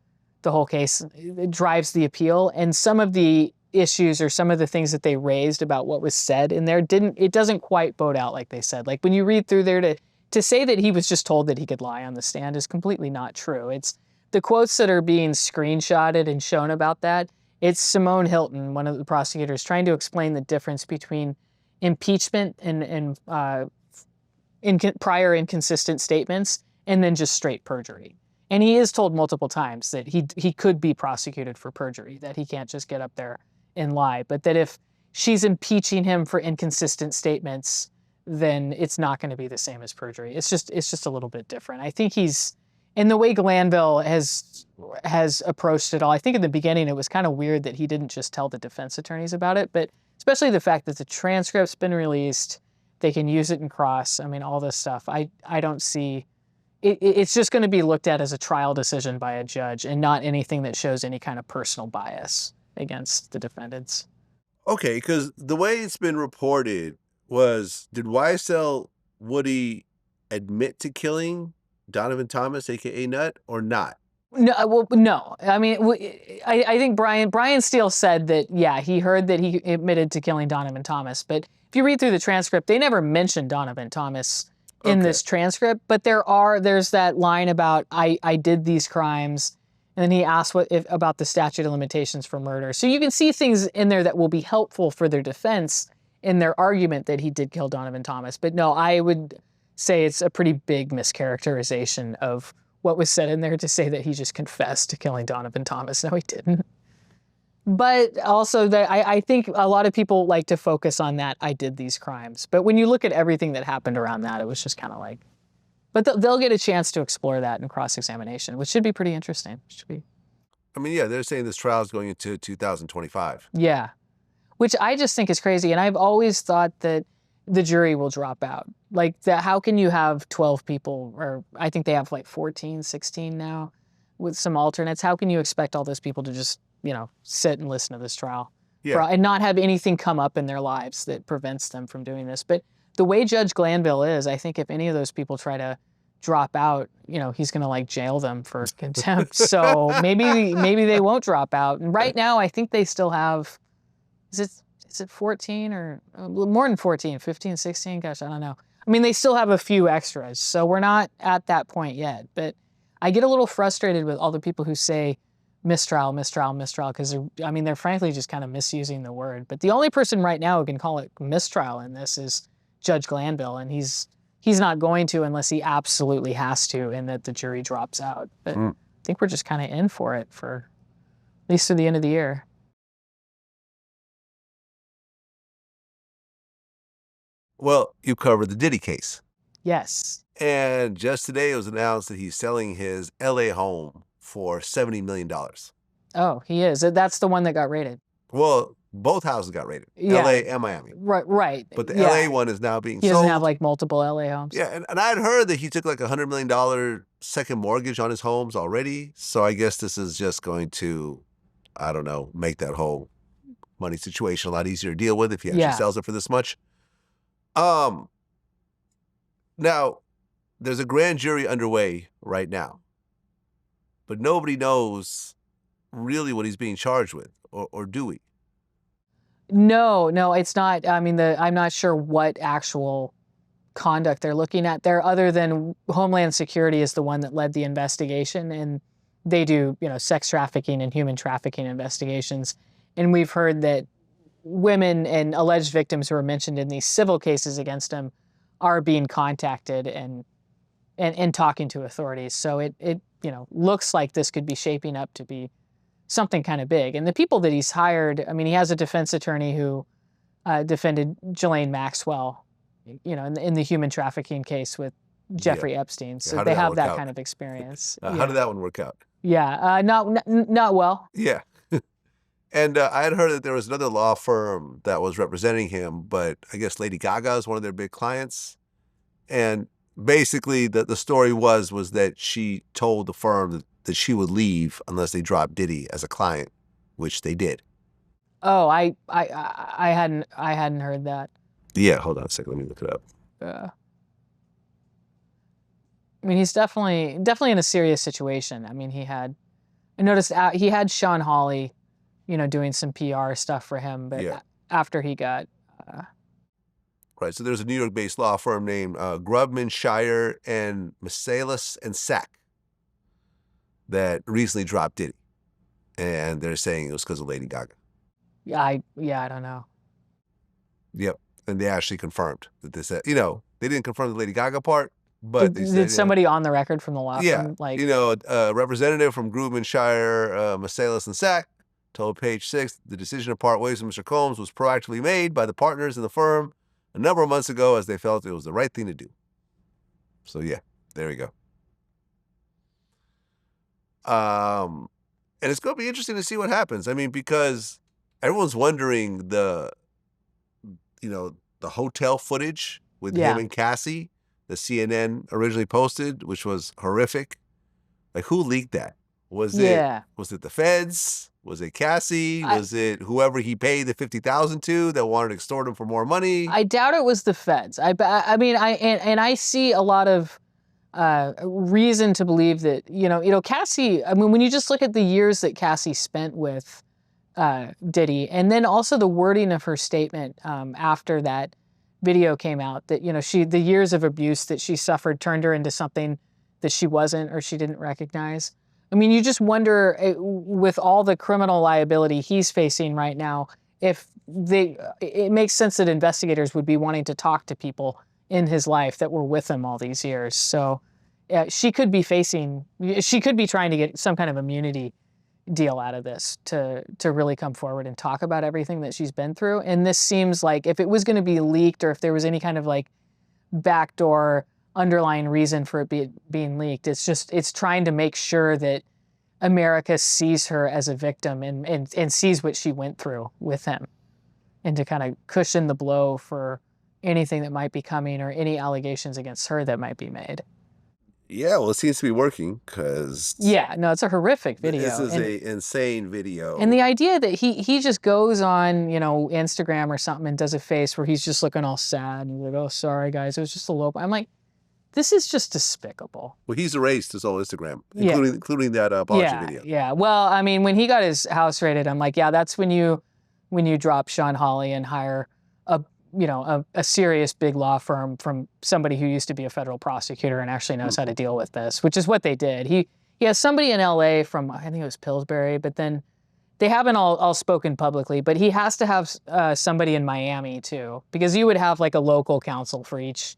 whole case, it drives the appeal. And some of the issues or some of the things that they raised about what was said in there it doesn't quite bode out like they said. Like when you read through there, to say that he was just told that he could lie on the stand is completely not true. It's the quotes that are being screenshotted and shown about that. It's Simone Hilton, one of the prosecutors, trying to explain the difference between impeachment and prior inconsistent statements and then just straight perjury. And he is told multiple times that he could be prosecuted for perjury, that he can't just get up there and lie, but that if she's impeaching him for inconsistent statements, then it's not going to be the same as perjury. It's just a little bit different. I think in the way Glanville has approached it all, I think in the beginning it was kind of weird that he didn't just tell the defense attorneys about it, but especially the fact that the transcript's been released, they can use it in cross, I mean, all this stuff. I don't see, it's just going to be looked at as a trial decision by a judge and not anything that shows any kind of personal bias against the defendants. Okay, because the way it's been reported was, did YSL Woody admit to killing Donovan Thomas, aka Nut, or not? No, well, no. I mean, I think Brian Steele said that, yeah, he heard that he admitted to killing Donovan Thomas. But if you read through the transcript, they never mentioned Donovan Thomas in this transcript. But there's that line about I did these crimes, and then he asked about the statute of limitations for murder. So you can see things in there that will be helpful for their defense in their argument that he did kill Donovan Thomas. But no, I would say it's a pretty big mischaracterization of what was said in there to say that he just confessed to killing Donovan Thomas. No, he didn't. But also that I think a lot of people like to focus on that I did these crimes. But when you look at everything that happened around that, it was just kind of like, but they'll get a chance to explore that in cross-examination, which should be pretty interesting. Should be. I mean, yeah, they're saying this trial is going into 2025. Yeah, which I just think is crazy. And I've always thought that the jury will drop out. Like, that, how can you have 12 people, or I think they have like 14, 16 now, with some alternates? How can you expect all those people to just, you know, sit and listen to this trial and not have anything come up in their lives that prevents them from doing this? But the way Judge Glanville is, I think if any of those people try to drop out, you know, he's going to like jail them for contempt. So maybe they won't drop out. And right now, I think they still have, is it 14 or more than 14, 15, 16? Gosh, I don't know. I mean, they still have a few extras. So we're not at that point yet. But I get a little frustrated with all the people who say mistrial, mistrial, mistrial, because they're frankly just kind of misusing the word. But the only person right now who can call it mistrial in this is Judge Glanville, and he's not going to unless he absolutely has to, and that the jury drops out. But I think we're just kind of in for it for at least through the end of the year. Well, you covered the Diddy case. Yes. And just today it was announced that he's selling his LA home for $70 million. Oh, he is. That's the one that got raided. Well, both houses got raided, Yeah. LA and Miami. Right. But the LA one is now being sold. He doesn't have like multiple LA homes. Yeah, and I had heard that he took like $100 million second mortgage on his homes already. So I guess this is just going to, I don't know, make that whole money situation a lot easier to deal with if he actually sells it for this much. Now, there's a grand jury underway right now, but nobody knows really what he's being charged with, or do we? No, it's not. I mean, I'm not sure what actual conduct they're looking at there, other than Homeland Security is the one that led the investigation, and they do, you know, sex trafficking and human trafficking investigations. And we've heard that women and alleged victims who are mentioned in these civil cases against him are being contacted and talking to authorities. So it you know, looks like this could be shaping up to be something kind of big. And the people that he's hired, I mean, he has a defense attorney who defended Ghislaine Maxwell, you know, in the human trafficking case with Jeffrey Epstein. So they have that kind of experience. How did that one work out? Yeah, not well. Yeah. And I had heard that there was another law firm that was representing him, but I guess Lady Gaga is one of their big clients. And basically the story was that she told the firm that she would leave unless they dropped Diddy as a client, which they did. Oh, I hadn't heard that. Yeah, hold on a second. Let me look it up. I mean, he's definitely in a serious situation. I mean, I noticed he had Sean Hawley, you know, doing some PR stuff for him, but after he got... Right, so there's a New York-based law firm named Grubman, Shire, and Masalis and Sack that recently dropped Diddy, and they're saying it was because of Lady Gaga. Yeah, I don't know. Yep, and they actually confirmed that they said, you know, they didn't confirm the Lady Gaga part, but they said, did somebody on the record from the law firm, like, you know, a representative from Grubman, Shire, Masalis and Sack told Page 6 the decision to part ways with Mr. Combs was proactively made by the partners in the firm a number of months ago as they felt it was the right thing to do. So yeah, there we go. And it's going to be interesting to see what happens. I mean, because everyone's wondering the hotel footage with him and Cassie, the CNN originally posted, which was horrific. Like, who leaked that? Was it the feds? Was it Cassie? Was it whoever he paid the $50,000 to that wanted to extort him for more money? I doubt it was the feds. I mean, I see a lot of reason to believe that, you know, Cassie, I mean, when you just look at the years that Cassie spent with Diddy, and then also the wording of her statement after that video came out, that, you know, the years of abuse that she suffered turned her into something that she wasn't, or she didn't recognize. I mean, you just wonder, with all the criminal liability he's facing right now, if it makes sense that investigators would be wanting to talk to people in his life that were with him all these years. So she could be trying to get some kind of immunity deal out of this to really come forward and talk about everything that she's been through. And this seems like if it was going to be leaked, or if there was any kind of like backdoor underlying reason for it being leaked, it's trying to make sure that America sees her as a victim and sees what she went through with him, and to kind of cushion the blow for anything that might be coming or any allegations against her that might be made. Yeah, well, it seems to be working because yeah, no, it's a horrific video. This is a insane video. And the idea that he just goes on, Instagram or something and does a face where he's just looking all sad and he's like, "Oh, sorry guys, it was just a low." I'm like, this is just despicable. Well, he's erased his whole Instagram, including that apology video. Yeah. Well, I mean, when he got his house raided, I'm like, yeah, that's when you drop Sean Hawley and hire a serious big law firm from somebody who used to be a federal prosecutor and actually knows how to deal with this, which is what they did. He has somebody in LA from, I think it was Pillsbury, but then they haven't all spoken publicly, but he has to have somebody in Miami too, because you would have like a local counsel for each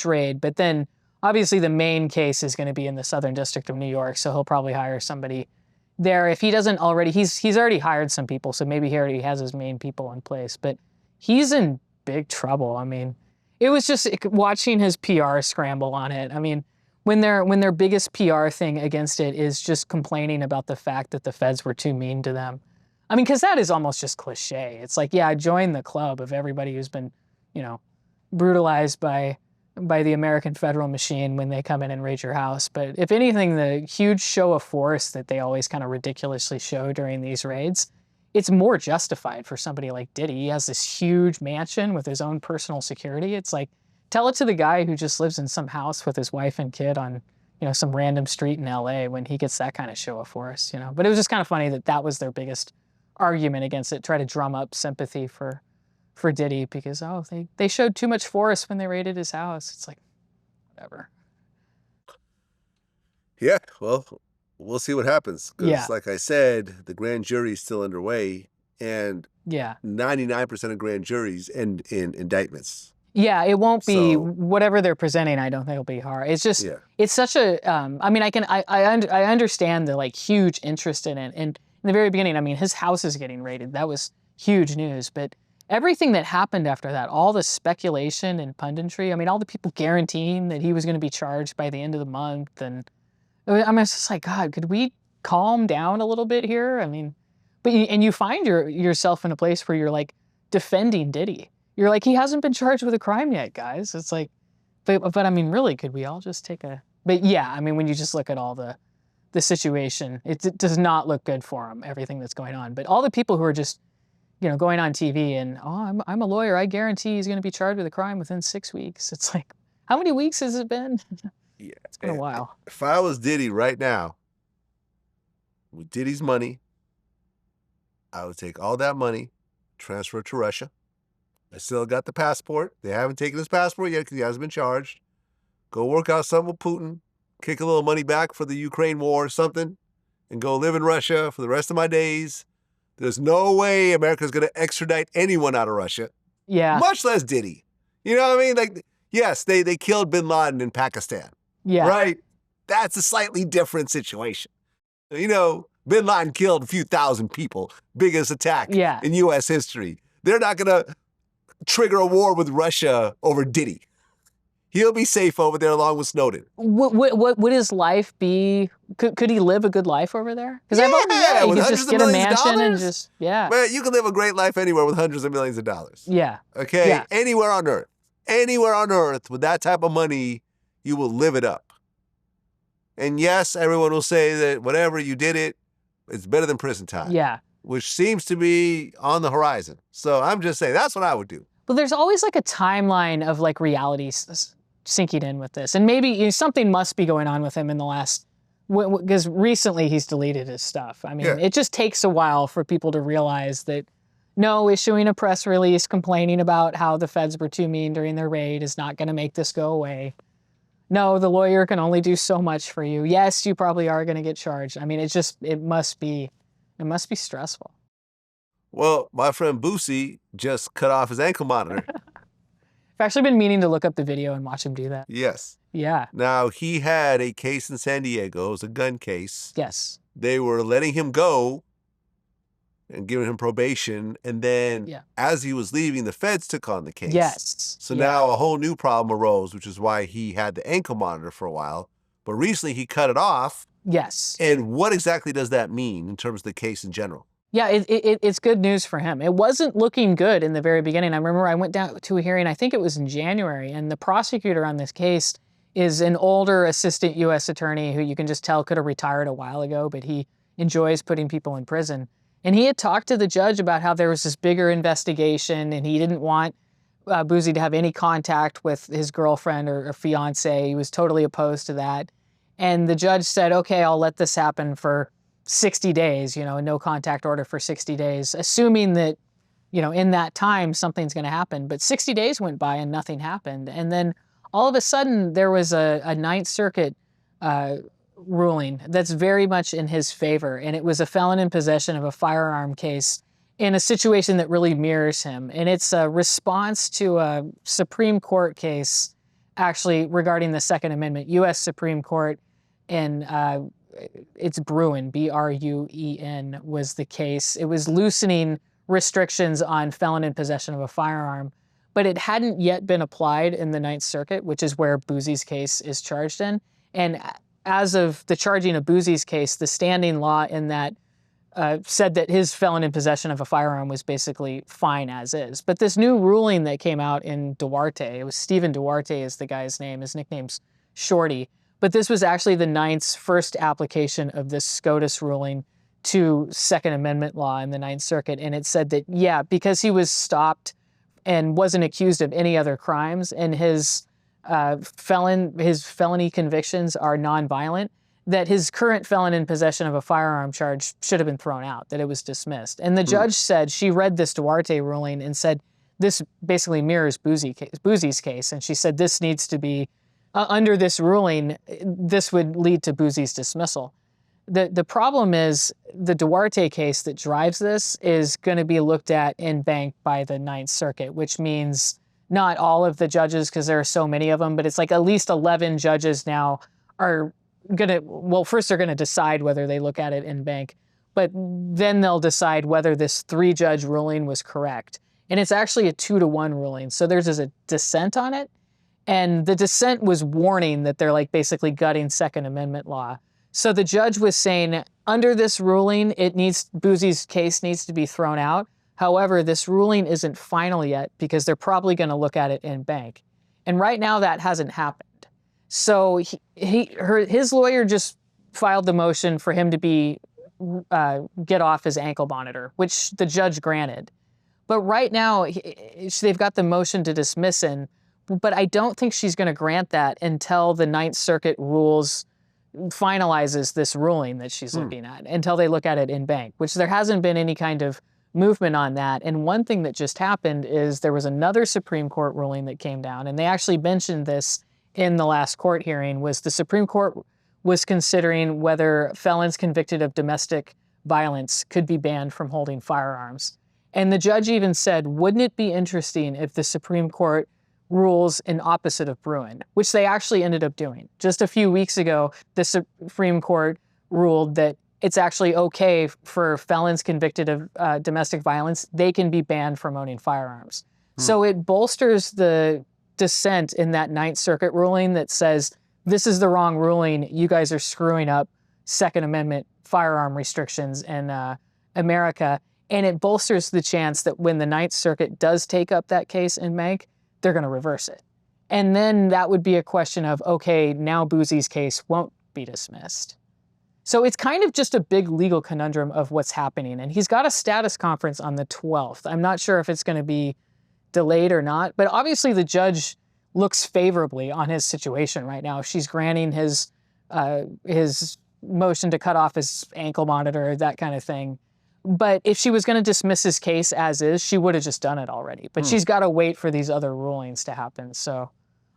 raid. But then obviously the main case is going to be in the Southern District of New York. So he'll probably hire somebody there. If he doesn't already, he's already hired some people. So maybe he already has his main people in place, but he's in big trouble. I mean, it was just watching his PR scramble on it. I mean, when their biggest PR thing against it is just complaining about the fact that the feds were too mean to them. I mean, because that is almost just cliche. It's like, yeah, join the club of everybody who's been, brutalized by the American federal machine when they come in and raid your house. But if anything, the huge show of force that they always kind of ridiculously show during these raids, it's more justified for somebody like Diddy. He has this huge mansion with his own personal security. It's like, tell it to the guy who just lives in some house with his wife and kid on, some random street in LA when he gets that kind of show of force, But it was just kind of funny that was their biggest argument against it, try to drum up sympathy for Diddy because, they showed too much force when they raided his house. It's like, whatever. Yeah, well, we'll see what happens. Because, like I said, the grand jury is still underway, and 99% of grand juries end in indictments. Yeah, it won't be whatever they're presenting. I don't think it'll be hard. It's just it's such a. I mean, I understand the huge interest in it, and in the very beginning, I mean, his house is getting raided. That was huge news, but everything that happened after that, all the speculation and punditry. I mean, all the people guaranteeing that he was going to be charged by the end of the month, and I mean, it's just like, God, could we calm down a little bit here? I mean, but you find yourself in a place where you're like defending Diddy. You're like, he hasn't been charged with a crime yet, guys. It's like, but I mean, really, could we all just take a? But yeah, I mean, when you just look at all the situation, it does not look good for him. Everything that's going on, but all the people who are just going on TV and I'm a lawyer, I guarantee he's going to be charged with a crime within 6 weeks. It's like, how many weeks has it been? Yeah, it's been a while. If I was Diddy right now, with Diddy's money, I would take all that money, transfer it to Russia. I still got the passport. They haven't taken his passport yet because he hasn't been charged. Go work out something with Putin, kick a little money back for the Ukraine war or something, and go live in Russia for the rest of my days. There's no way America's going to extradite anyone out of Russia. Yeah. Much less Diddy. You know what I mean? Like, yes, they killed bin Laden in Pakistan. Yeah. Right? That's a slightly different situation. Bin Laden killed a few thousand people. Biggest attack in U.S. history. They're not going to trigger a war with Russia over Diddy. He'll be safe over there along with Snowden. Would his life be? Could he live a good life over there? Because he could just get a mansion and just Man, you can live a great life anywhere with hundreds of millions of dollars. Yeah. Okay. Yeah. Anywhere on earth with that type of money, you will live it up. And yes, everyone will say that whatever you did it's better than prison time. Yeah. Which seems to be on the horizon. So I'm just saying that's what I would do. But there's always like a timeline of reality sinking in with this. And maybe something must be going on with him in the last, because recently he's deleted his stuff. I mean, it just takes a while for people to realize that, no, issuing a press release complaining about how the feds were too mean during their raid is not going to make this go away. No, the lawyer can only do so much for you. Yes, you probably are going to get charged. I mean, it must be stressful. Well, my friend Boosie just cut off his ankle monitor. I've actually been meaning to look up the video and watch him do that. Yes. Yeah. Now, he had a case in San Diego. It was a gun case. Yes. They were letting him go and giving him probation. And then as he was leaving, the feds took on the case. Yes. So now a whole new problem arose, which is why he had the ankle monitor for a while. But recently he cut it off. Yes. And what exactly does that mean in terms of the case in general? Yeah, it's good news for him. It wasn't looking good in the very beginning. I remember I went down to a hearing, I think it was in January, and the prosecutor on this case is an older assistant U.S. attorney who you can just tell could have retired a while ago, but he enjoys putting people in prison. And he had talked to the judge about how there was this bigger investigation and he didn't want Boosie to have any contact with his girlfriend or fiance. He was totally opposed to that. And the judge said, okay, I'll let this happen for 60 days, a no contact order for 60 days, assuming that, in that time, something's going to happen. But 60 days went by and nothing happened. And then all of a sudden, there was a Ninth Circuit ruling that's very much in his favor. And it was a felon in possession of a firearm case in a situation that really mirrors him. And it's a response to a Supreme Court case, actually, regarding the Second Amendment, U.S. Supreme Court in it's Bruen, B-R-U-E-N, was the case. It was loosening restrictions on felon in possession of a firearm, but it hadn't yet been applied in the Ninth Circuit, which is where Boosie's case is charged in. And as of the charging of Boosie's case, the standing law in that said that his felon in possession of a firearm was basically fine as is. But this new ruling that came out in Duarte, it was Stephen Duarte is the guy's name, his nickname's Shorty. But this was actually the Ninth's first application of this SCOTUS ruling to Second Amendment law in the Ninth Circuit. And it said that, because he was stopped and wasn't accused of any other crimes and his felony convictions are nonviolent, that his current felon in possession of a firearm charge should have been thrown out, that it was dismissed. And the judge said, she read this Duarte ruling and said, this basically mirrors Boosie's case. And she said, this needs to be, under this ruling, this would lead to Boosie's dismissal. The problem is the Duarte case that drives this is going to be looked at en banc by the Ninth Circuit, which means not all of the judges, because there are so many of them, but it's like at least 11 judges now are going to, well, first they're going to decide whether they look at it en banc, but then they'll decide whether this 3-judge ruling was correct. And it's actually a 2-to-1 ruling. So there's a dissent on it. And the dissent was warning that they're like basically gutting Second Amendment law. So the judge was saying, under this ruling, Boosie's case needs to be thrown out. However, this ruling isn't final yet because they're probably going to look at it en banc. And right now that hasn't happened. So his lawyer just filed the motion for him to get off his ankle monitor, which the judge granted. But right now they've got the motion to dismiss in. But I don't think she's going to grant that until the Ninth Circuit finalizes this ruling that she's looking at, until they look at it en banc, which there hasn't been any kind of movement on that. And one thing that just happened is there was another Supreme Court ruling that came down, and they actually mentioned this in the last court hearing, was the Supreme Court was considering whether felons convicted of domestic violence could be banned from holding firearms. And the judge even said, wouldn't it be interesting if the Supreme Court rules in opposite of Bruen, which they actually ended up doing. Just a few weeks ago, the Supreme Court ruled that it's actually okay for felons convicted of domestic violence, they can be banned from owning firearms. So it bolsters the dissent in that Ninth Circuit ruling that says, this is the wrong ruling, you guys are screwing up Second Amendment firearm restrictions in America. And it bolsters the chance that when the Ninth Circuit does take up that case en banc, they're going to reverse it. And then that would be a question of, okay, now Boosie's case won't be dismissed. So it's kind of just a big legal conundrum of what's happening. And he's got a status conference on the 12th. I'm not sure if it's going to be delayed or not, but obviously the judge looks favorably on his situation right now. She's granting his motion to cut off his ankle monitor, that kind of thing. But if she was going to dismiss his case as is, she would have just done it already. But she's got to wait for these other rulings to happen. So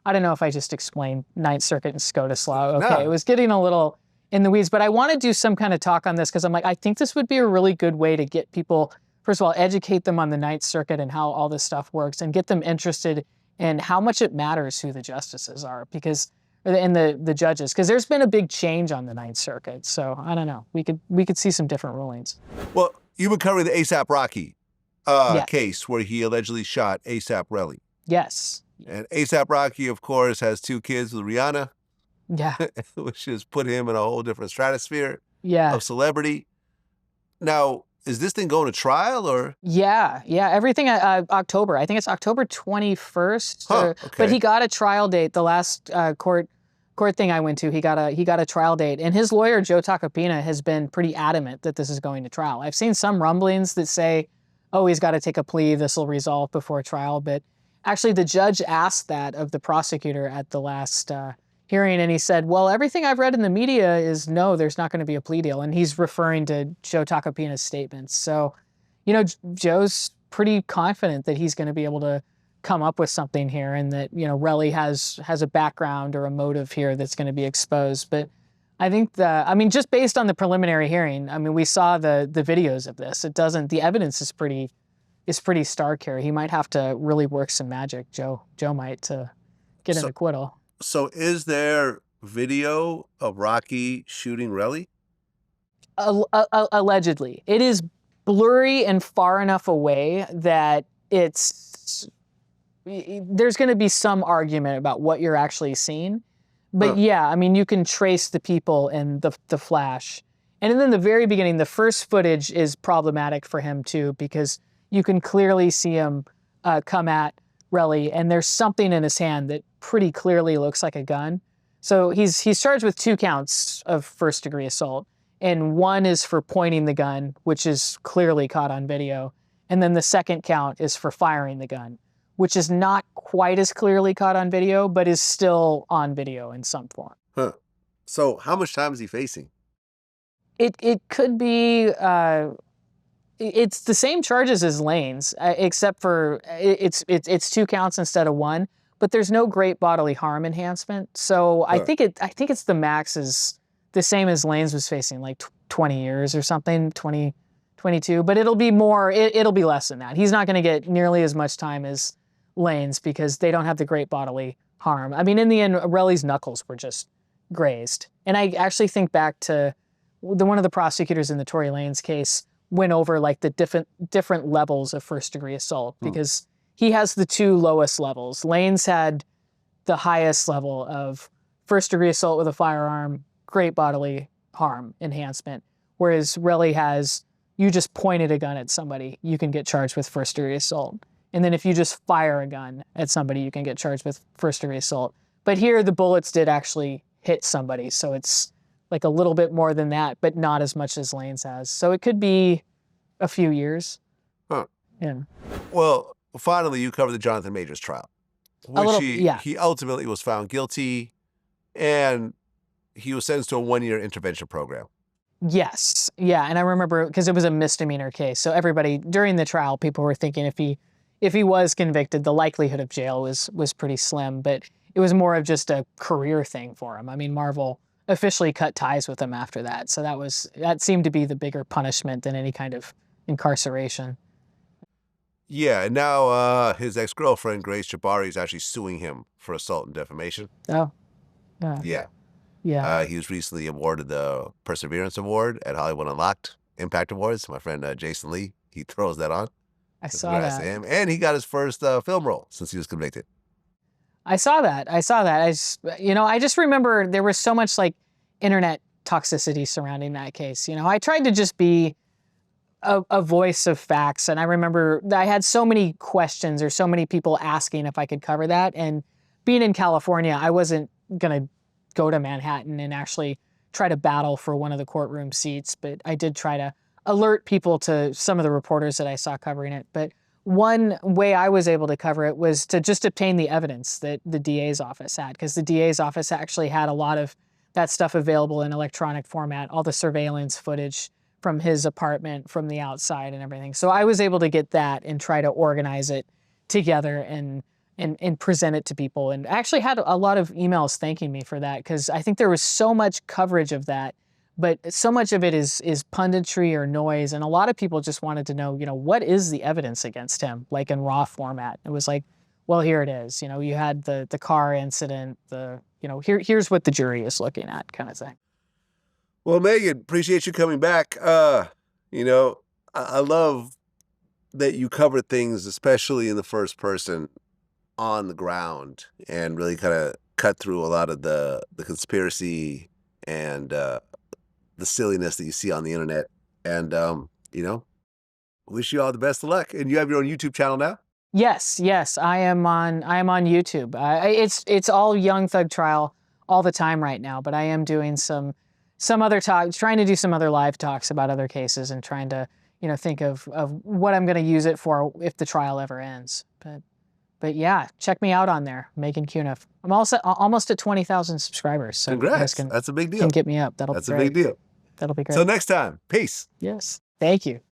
I don't know if I just explained Ninth Circuit and SCOTUS law. Okay, no. It was getting a little in the weeds. But I want to do some kind of talk on this because I'm like, I think this would be a really good way to get people, first of all, educate them on the Ninth Circuit and how all this stuff works and get them interested and how much it matters who the justices are, because and the judges, because there's been a big change on the Ninth Circuit. So I don't know. We could see some different rulings. Well, you've been covering the ASAP Rocky Yes. case where he allegedly shot ASAP Rocky. Yes. And ASAP Rocky, of course, has 2 kids with Rihanna, Yeah. which has put him in a whole different stratosphere Yeah. of celebrity. Now, is this thing going to trial or? Yeah. Everything October. I think it's October 21st. Huh, But okay. he got a trial date. The last court thing I went to, he got a trial date, and his lawyer Joe Tacopina has been pretty adamant that this is going to trial. I've seen some rumblings that say, "Oh, he's got to take a plea. This will resolve before trial." But actually, the judge asked that of the prosecutor at the last hearing, and he said, "Well, everything I've read in the media is no, there's not going to be a plea deal," and he's referring to Joe Tacopina's statements. So, Joe's pretty confident that he's going to be able to come up with something here, and that Relly has a background or a motive here that's going to be exposed. But I think just based on the preliminary hearing, we saw the videos of this. The evidence is pretty stark here. He might have to really work some magic. Joe might, to get an acquittal. So is there video of Rocky shooting Relly? Allegedly, it is blurry and far enough away that there's going to be some argument about what you're actually seeing. But yeah, you can trace the people in the flash. And then the very beginning, the first footage is problematic for him too, because you can clearly see him come at Relly, and there's something in his hand that pretty clearly looks like a gun. So he's charged with 2 counts of first-degree assault, and 1 is for pointing the gun, which is clearly caught on video. And then the second count is for firing the gun, which is not quite as clearly caught on video, but is still on video in some form. Huh. So how much time is he facing? It could be, it's the same charges as Lanez, except for it's 2 counts instead of 1, but there's no great bodily harm enhancement. So I think it's the max is the same as Lanez was facing, like 20 years or something, 20, 22, but it'll be more, it'll be less than that. He's not going to get nearly as much time as Lanez because they don't have the great bodily harm. In the end, Relly's knuckles were just grazed. And I actually think back to one of the prosecutors in the Tory Lanez case went over like the different levels of first-degree assault, because he has the 2 lowest levels. Lanez had the highest level of first-degree assault with a firearm, great bodily harm enhancement, whereas Relly has, you just pointed a gun at somebody, you can get charged with first-degree assault. And then if you just fire a gun at somebody, you can get charged with first-degree assault. But here, the bullets did actually hit somebody, so it's like a little bit more than that, but not as much as Lanez has. So it could be a few years. Huh. Yeah. Well, finally, you covered the Jonathan Majors trial, which he ultimately was found guilty, and he was sentenced to a 1-year intervention program. Yes. Yeah. And I remember, because it was a misdemeanor case, so everybody during the trial, people were thinking if he was convicted, the likelihood of jail was pretty slim, but it was more of just a career thing for him. Marvel officially cut ties with him after that, so that seemed to be the bigger punishment than any kind of incarceration. Yeah, and now his ex-girlfriend, Grace Jabari, is actually suing him for assault and defamation. Oh. Yeah. Yeah. He was recently awarded the Perseverance Award at Hollywood Unlocked Impact Awards. My friend Jason Lee, he throws that on. I saw Congrats that. to him. And he got his first film role since he was convicted. I saw that. I just remember there was so much like internet toxicity surrounding that case. I tried to just be a voice of facts, and I remember I had so many questions or so many people asking if I could cover that. And being in California, I wasn't gonna go to Manhattan and actually try to battle for one of the courtroom seats, but I did try to alert people to some of the reporters that I saw covering it. But one way I was able to cover it was to just obtain the evidence that the DA's office had, because the DA's office actually had a lot of that stuff available in electronic format, all the surveillance footage from his apartment, from the outside and everything. So I was able to get that and try to organize it together and present it to people. And I actually had a lot of emails thanking me for that, because I think there was so much coverage of that, but so much of it is punditry or noise. And a lot of people just wanted to know, what is the evidence against him, like in raw format. It was like, well, here it is. You know, you had the car incident, here's what the jury is looking at, kind of thing. Well, Meghann, appreciate you coming back. You know, I love that you cover things, especially in the first person, on the ground, and really kind of cut through a lot of the conspiracy and the silliness that you see on the internet. And you know, wish you all the best of luck. And you have your own YouTube channel now? Yes, I am on YouTube. It's all Young Thug Trial all the time right now, but I am doing some other talks, trying to do some other live talks about other cases, and trying to, you know, think of what I'm going to use it for if the trial ever ends. But yeah, check me out on there, Meghann Cuniff. I'm also almost at 20,000 subscribers. So congrats. That's a big deal. Can get me up. That's a big deal. That'll be great. Till next time. Peace. Yes. Thank you.